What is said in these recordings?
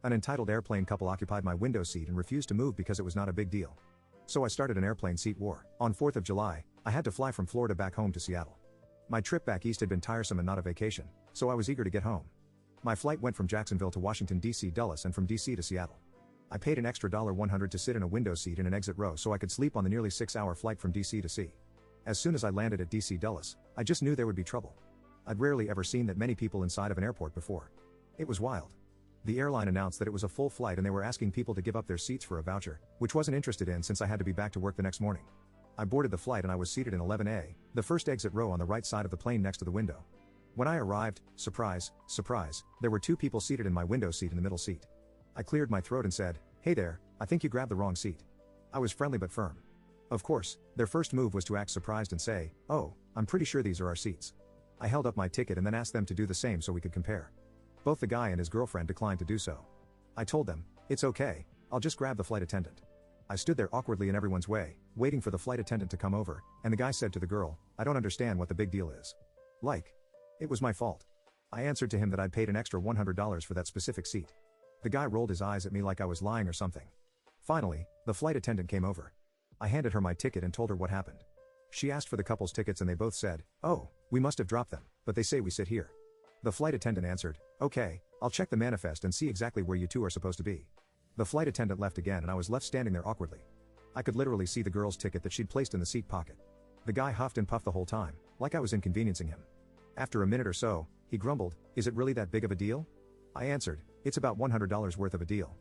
An entitled airplane couple occupied my window seat and refused to move because it was not a big deal. So I started an airplane seat war. On 4th of July, I had to fly from Florida back home to Seattle. My trip back east had been tiresome and not a vacation, so I was eager to get home. My flight went from Jacksonville to Washington, D.C. Dulles and from D.C. to Seattle. I paid an extra $100 to sit in a window seat in an exit row so I could sleep on the nearly 6-hour flight from D.C. to C. As soon as I landed at D.C. Dulles, I just knew there would be trouble. I'd rarely ever seen that many people inside of an airport before. It was wild. The airline announced that it was a full flight and they were asking people to give up their seats for a voucher, which wasn't interested in since I had to be back to work the next morning. I boarded the flight and I was seated in 11A, the first exit row on the right side of the plane next to the window. When I arrived, surprise, surprise, there were 2 people seated in my window seat in the middle seat. I cleared my throat and said, "Hey there, I think you grabbed the wrong seat." I was friendly but firm. Of course, their first move was to act surprised and say, "Oh, I'm pretty sure these are our seats." I held up my ticket and then asked them to do the same so we could compare. Both the guy and his girlfriend declined to do so. I told them, "It's okay, I'll just grab the flight attendant." I stood there awkwardly in everyone's way, waiting for the flight attendant to come over, and the guy said to the girl, "I don't understand what the big deal is." Like, it was my fault. I answered to him that I'd paid an extra $100 for that specific seat. The guy rolled his eyes at me like I was lying or something. Finally, the flight attendant came over. I handed her my ticket and told her what happened. She asked for the couple's tickets and they both said, "Oh, we must have dropped them, but they say we sit here." The flight attendant answered, "Okay, I'll check the manifest and see exactly where you two are supposed to be." The flight attendant left again and I was left standing there awkwardly. I could literally see the girl's ticket that she'd placed in the seat pocket. The guy huffed and puffed the whole time, like I was inconveniencing him. After a minute or so, he grumbled, "Is it really that big of a deal?" I answered, "It's about $100 worth of a deal."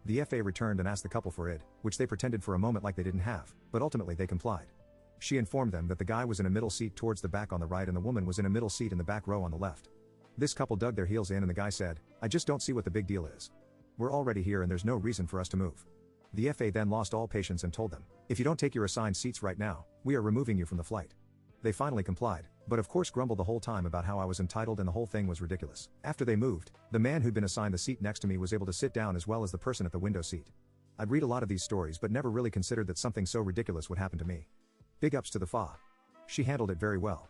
The FA returned and asked the couple for it, which they pretended for a moment like they didn't have, but ultimately they complied. She informed them that the guy was in a middle seat towards the back on the right and the woman was in a middle seat in the back row on the left. This couple dug their heels in and the guy said, "I just don't see what the big deal is. We're already here and there's no reason for us to move." The FA then lost all patience and told them, "If you don't take your assigned seats right now, we are removing you from the flight." They finally complied, but of course grumbled the whole time about how I was entitled and the whole thing was ridiculous. After they moved, the man who'd been assigned the seat next to me was able to sit down as well as the person at the window seat. I'd read a lot of these stories but never really considered that something so ridiculous would happen to me. Big ups to the FA. She handled it very well.